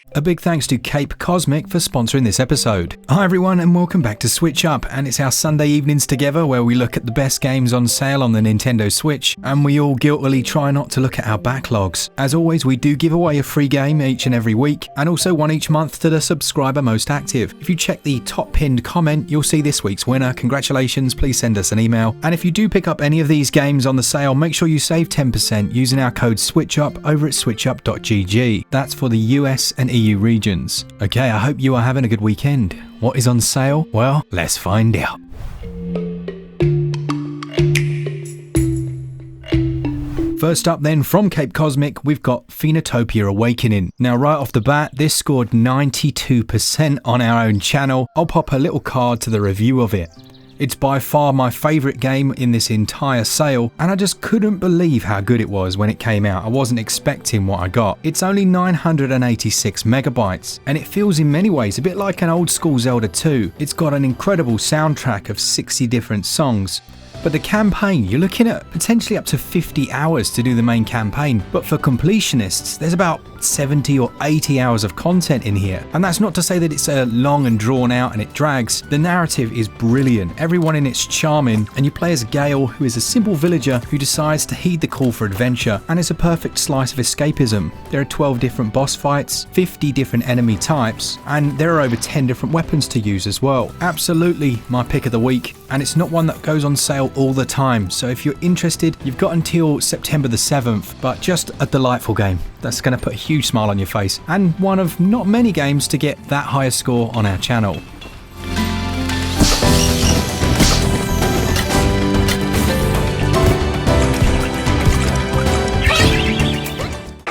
A big thanks to Cape Cosmic for sponsoring this episode. Hi everyone and welcome back to SwitchUp, and it's our Sunday evenings together where we look at the best games on sale on the Nintendo Switch, and we all guiltily try not to look at our backlogs. As always, we do give away a free game each and every week, and also one each month to the subscriber most active. If you check the top pinned comment, you'll see this week's winner. Congratulations, please send us an email. And if you do pick up any of these games on the sale, make sure you save 10% using our code SwitchUp over at switchup.gg. That's for the US and EU regions. Okay, I hope you are having a good weekend. What is on sale? Well, let's find out. First up then, from Cape Cosmic, we've got Phoenotopia Awakening. Now right off the bat, this scored 92% on our own channel. I'll pop a little card to the review of it. It's by far my favourite game in this entire sale, and I just couldn't believe how good it was when it came out. I wasn't expecting what I got. It's only 986 megabytes, and it feels in many ways a bit like an old school Zelda 2. It's got an incredible soundtrack of 60 different songs. But the campaign, you're looking at potentially up to 50 hours to do the main campaign. But for completionists, there's about 70 or 80 hours of content in here. And that's not to say that it's long and drawn out and it drags. The narrative is brilliant. Everyone in it's charming, and you play as Gale, who is a simple villager who decides to heed the call for adventure, and it's a perfect slice of escapism. There are 12 different boss fights, 50 different enemy types, and there are over 10 different weapons to use as well. Absolutely my pick of the week, and it's not one that goes on sale all the time, so if you're interested, you've got until September the 7th, but just a delightful game that's going to put a huge smile on your face, and one of not many games to get that high a score on our channel.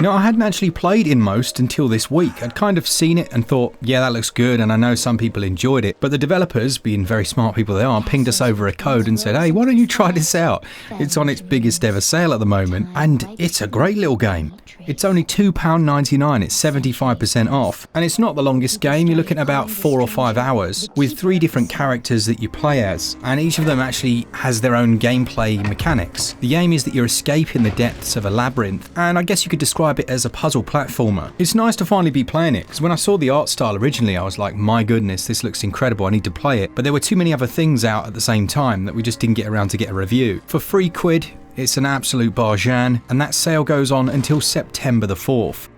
Now, I hadn't actually played Inmost until this week. I'd kind of seen it and thought, yeah, that looks good, and I know some people enjoyed it. But the developers, being very smart people they are, pinged us over a code and said, hey, why don't you try this out? It's on its biggest ever sale at the moment, and it's a great little game. It's only £2.99, it's 75% off, and it's not the longest game. You're looking at about 4 or 5 hours, with 3 different characters that you play as, and each of them actually has their own gameplay mechanics. The aim is that you're escaping the depths of a labyrinth, and I guess you could describe it as a puzzle platformer. It's nice to finally be playing it, because when I saw the art style originally, I was like, my goodness, this looks incredible, I need to play it. But there were too many other things out at the same time that we just didn't get around to get a review. For £3, it's an absolute bargain, and that sale goes on until September the 4th.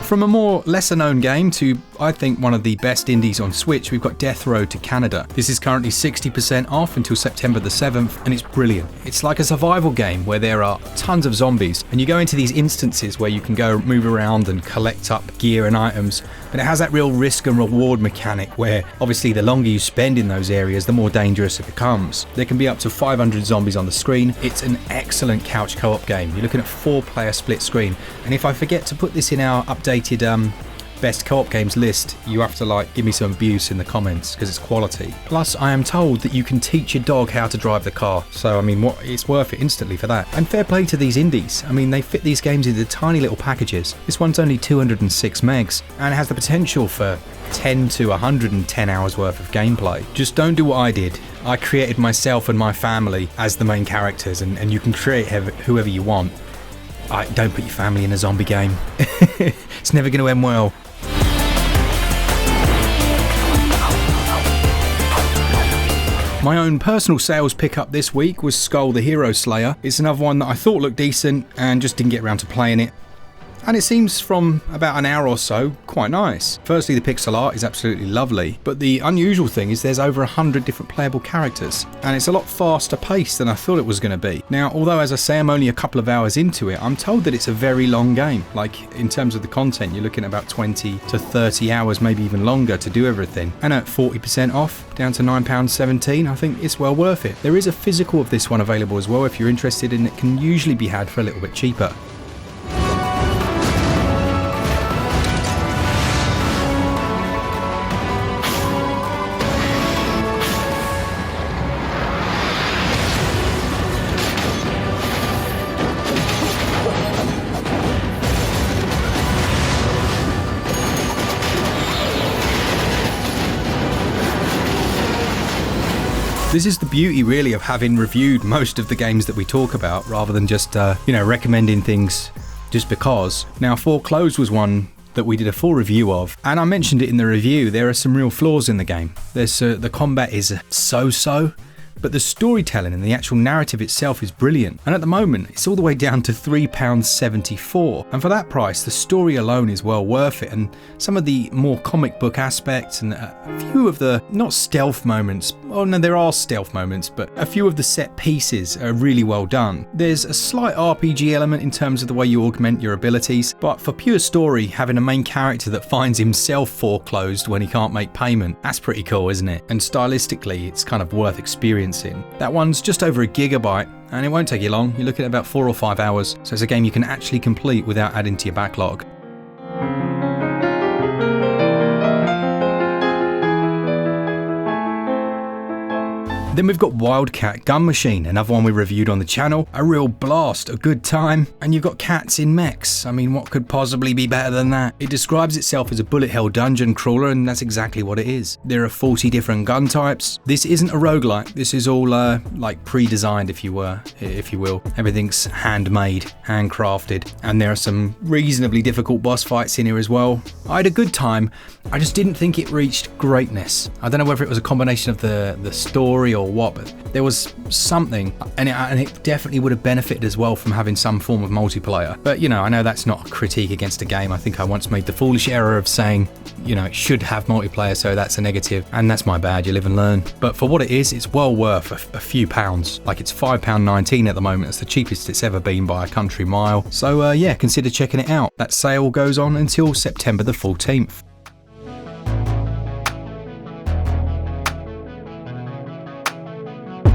From a more lesser known game to, I think, one of the best indies on Switch, we've got Death Road to Canada. This is currently 60% off until September the 7th, and it's brilliant. It's like a survival game where there are tons of zombies, and you go into these instances where you can go move around and collect up gear and items, but it has that real risk and reward mechanic where obviously the longer you spend in those areas, the more dangerous it becomes. There can be up to 500 zombies on the screen. It's an excellent couch co-op game. You're looking at 4-player split screen, and if I forget to put this in our updated best co-op games list, you have to give me some abuse in the comments because it's quality. Plus, I am told that you can teach your dog how to drive the car, so I mean, it's worth it instantly for that. And fair play to these indies. I mean, they fit these games into tiny little packages. This one's only 206 megs and has the potential for 10 to 110 hours worth of gameplay. Just don't do what I did. I created myself and my family as the main characters, and you can create whoever you want. Don't put your family in a zombie game. It's never going to end well. My own personal sales pickup this week was SKUL the Hero Slayer. It's another one that I thought looked decent and just didn't get around to playing it. And it seems from about an hour or so quite nice. Firstly, the pixel art is absolutely lovely, but the unusual thing is there's over 100 different playable characters, and it's a lot faster paced than I thought it was going to be. Now, although as I say I'm only a couple of hours into it, I'm told that it's a very long game. Like, in terms of the content, you're looking at about 20 to 30 hours, maybe even longer to do everything. And at 40% off, down to £9.17, I think it's well worth it. There is a physical of this one available as well if you're interested, and it can usually be had for a little bit cheaper. This is the beauty really of having reviewed most of the games that we talk about rather than just, recommending things just because. Now, Foreclosed was one that we did a full review of, and I mentioned it in the review. There are some real flaws in the game. The combat is so-so, but the storytelling and the actual narrative itself is brilliant. And at the moment, it's all the way down to £3.74. And for that price, the story alone is well worth it. And some of the more comic book aspects and a few of the, not stealth moments, oh no, there are stealth moments, but a few of the set pieces are really well done. There's a slight RPG element in terms of the way you augment your abilities, but for pure story, having a main character that finds himself foreclosed when he can't make payment, that's pretty cool, isn't it? And stylistically, it's kind of worth experiencing. That one's just over 1 GB, and it won't take you long. You're looking at about 4 or 5 hours, so it's a game you can actually complete without adding to your backlog. Then we've got Wildcat Gun Machine, another one we reviewed on the channel. A real blast, a good time, and you've got cats in mechs. I mean, what could possibly be better than that? It describes itself as a bullet hell dungeon crawler, and that's exactly what it is. There are 40 different gun types. This isn't a roguelike. This is all like pre-designed, if you will. Everything's handmade, handcrafted, and there are some reasonably difficult boss fights in here as well. I had a good time. I just didn't think it reached greatness. I don't know whether it was a combination of the story or what, but there was something, and it definitely would have benefited as well from having some form of multiplayer. But I know that's not a critique against a game. I think I once made the foolish error of saying, it should have multiplayer, so that's a negative, and that's my bad. You live and learn. But for what it is, it's well worth a few pounds. Like, it's £5.19 at the moment. It's the cheapest it's ever been by a country mile. So yeah, consider checking it out. That sale goes on until September the 14th.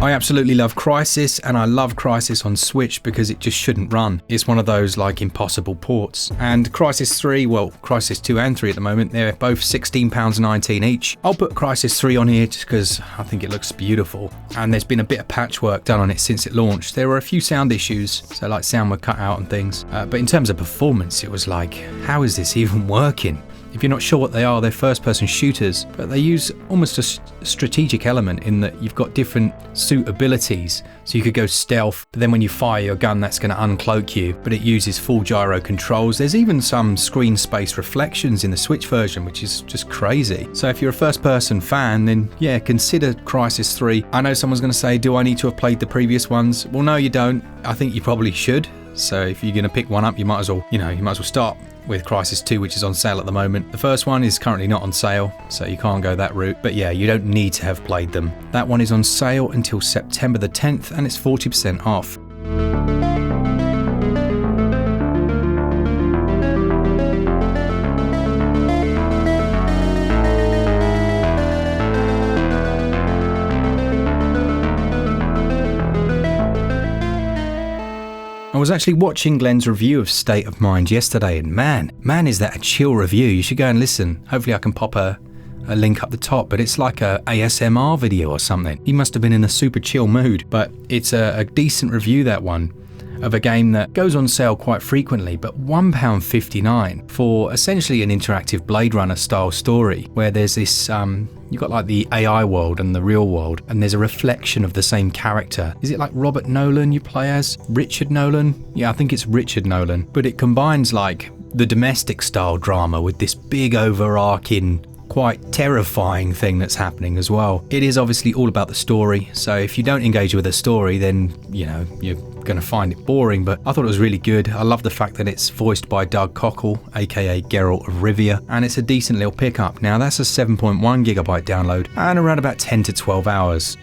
I absolutely love Crysis, and I love Crysis on Switch because it just shouldn't run. It's one of those like impossible ports. And Crysis 3, well, Crysis 2 and 3 at the moment, they're both £16.19 each. I'll put Crysis 3 on here just because I think it looks beautiful. And there's been a bit of patchwork done on it since it launched. There were a few sound issues, so like sound were cut out and things. But in terms of performance, it was like, how is this even working? If you're not sure what they are, they're first-person shooters, but they use almost a strategic element in that you've got different suit abilities. So you could go stealth, but then when you fire your gun, that's going to uncloak you, but it uses full gyro controls. There's even some screen space reflections in the Switch version, which is just crazy. So if you're a first-person fan, then yeah, consider Crysis 3. I know someone's going to say, do I need to have played the previous ones? Well, no, you don't. I think you probably should. So if you're going to pick one up, you might as well start with Crysis 2, which is on sale at the moment. The first one is currently not on sale, so you can't go that route. But yeah, you don't need to have played them. That one is on sale until September the 10th, and it's 40% off. I was actually watching Glen's review of State of Mind yesterday, and man is that a chill review. You should go and listen. Hopefully I can pop a link up the top, but it's like a ASMR video or something. He must have been in a super chill mood, but it's a decent review, that one, of a game that goes on sale quite frequently, but £1.59 for essentially an interactive Blade Runner style story where there's this you've got like the AI world and the real world, and there's a reflection of the same character. Is it like Robert Nolan you play as? Richard Nolan? Yeah, I think it's Richard Nolan. But it combines like the domestic style drama with this big overarching, quite terrifying thing that's happening as well. It is obviously all about the story, so if you don't engage with the story, then you're going to find it boring, but I thought it was really good. I love the fact that it's voiced by Doug Cockle, aka Geralt of Rivia, and it's a decent little pickup. Now that's a 7.1 GB download and around about 10 to 12 hours.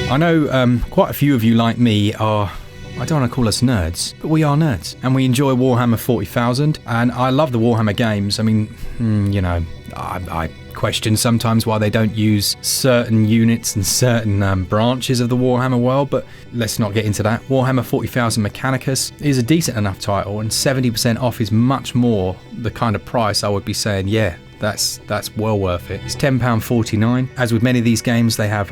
I know quite a few of you like me are, I don't want to call us nerds, but we are nerds, and we enjoy Warhammer 40,000, and I love the Warhammer games. I mean, I question sometimes why they don't use certain units and certain branches of the Warhammer world, but let's not get into that. Warhammer 40,000 Mechanicus is a decent enough title, and 70% off is much more the kind of price I would be saying, yeah, that's well worth it. It's £10.49. As with many of these games, they have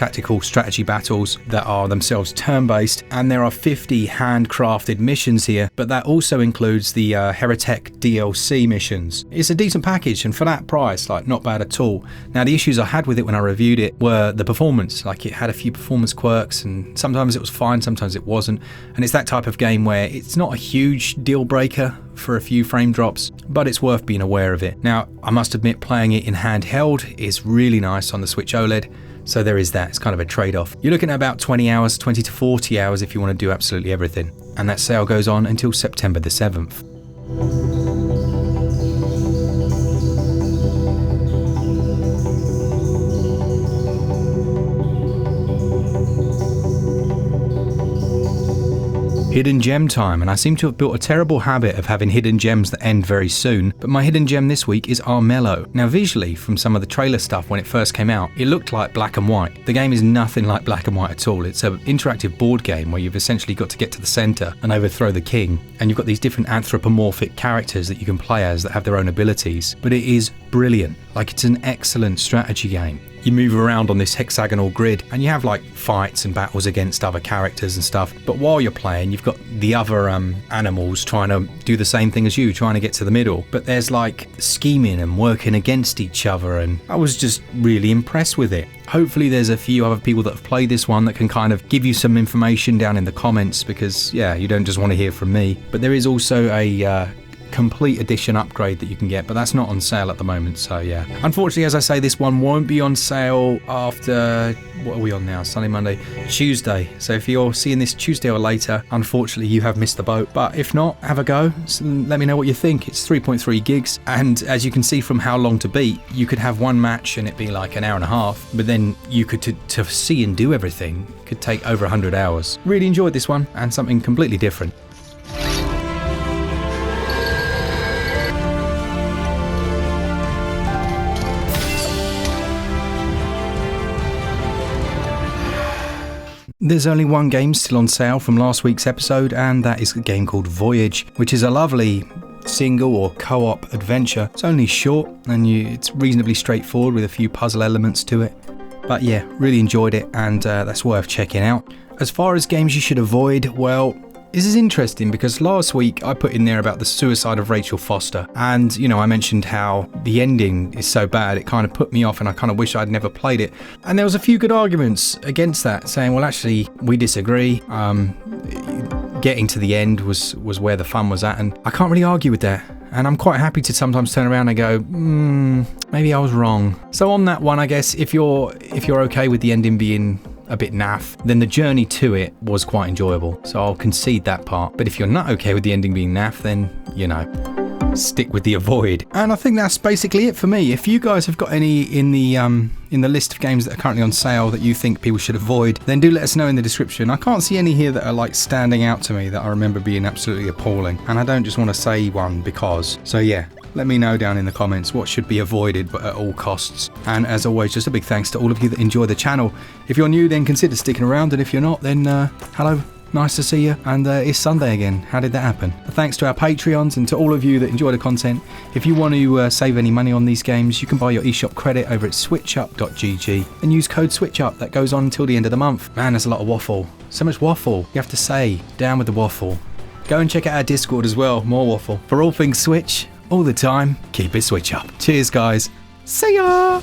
tactical strategy battles that are themselves turn-based, and there are 50 handcrafted missions here, but that also includes the Heretic DLC missions. It's a decent package, and for that price, like, not bad at all. Now, the issues I had with it when I reviewed it were the performance. Like, it had a few performance quirks, and sometimes it was fine, sometimes it wasn't, and it's that type of game where it's not a huge deal breaker for a few frame drops, but it's worth being aware of it. Now, I must admit, playing it in handheld is really nice on the Switch OLED, so there is that. It's kind of a trade-off. You're looking at about 20 hours, 20 to 40 hours if you want to do absolutely everything, and that sale goes on until September the 7th. Hidden gem time, and I seem to have built a terrible habit of having hidden gems that end very soon, but my hidden gem this week is Armello. Now, visually, from some of the trailer stuff when it first came out, it looked like Black and White. The game is nothing like Black and White at all. It's an interactive board game where you've essentially got to get to the center and overthrow the king, and you've got these different anthropomorphic characters that you can play as that have their own abilities, but it is brilliant. Like, it's an excellent strategy game. You move around on this hexagonal grid and you have like fights and battles against other characters and stuff, but while you're playing you've got the other animals trying to do the same thing as you, trying to get to the middle, but there's like scheming and working against each other, and I was just really impressed with it. Hopefully there's a few other people that have played this one that can kind of give you some information down in the comments, because yeah, you don't just want to hear from me. But there is also a complete edition upgrade that you can get, but that's not on sale at the moment, so yeah. Unfortunately, as I say, this one won't be on sale after, what are we on now, Sunday, Monday, Tuesday. So if you're seeing this Tuesday or later, unfortunately you have missed the boat, but if not, have a go. So let me know what you think. It's 3.3 gigs, and as you can see from how long to beat, you could have one match and it be like an hour and a half, but then you could, to see and do everything, could take over 100 hours. Really enjoyed this one, and something completely different. There's only one game still on sale from last week's episode, and that is a game called Voyage, which is a lovely single or co-op adventure. It's only short and it's reasonably straightforward with a few puzzle elements to it. But yeah, really enjoyed it, and that's worth checking out. As far as games you should avoid, well, this is interesting because last week I put in there about the suicide of Rachel Foster, and you know, I mentioned how the ending is so bad it kind of put me off and I kind of wish I'd never played it, and there was a few good arguments against that, saying, well, actually we disagree, getting to the end was where the fun was at, and I can't really argue with that. And I'm quite happy to sometimes turn around and go, maybe I was wrong. So on that one, I guess if you're okay with the ending being a bit naff, then the journey to it was quite enjoyable. So I'll concede that part. But if you're not okay with the ending being naff, then, you know, stick with the avoid. And I think that's basically it for me. If you guys have got any in the list of games that are currently on sale that you think people should avoid, then do let us know in the description. I can't see any here that are like standing out to me that I remember being absolutely appalling, and I don't just want to say one because. So yeah, let me know down in the comments what should be avoided but at all costs. And as always, just a big thanks to all of you that enjoy the channel. If you're new, then consider sticking around, and if you're not, then hello, nice to see you, and it's Sunday again. How did that happen? Thanks to our Patreons and to all of you that enjoy the content. If you want to save any money on these games, you can buy your eShop credit over at switchup.gg and use code SwitchUp. That goes on until the end of the month. Man, there's a lot of waffle. So much waffle. You have to say, down with the waffle. Go and check out our Discord as well, more waffle. For all things Switch, all the time, keep it Switch Up. Cheers, guys. See ya!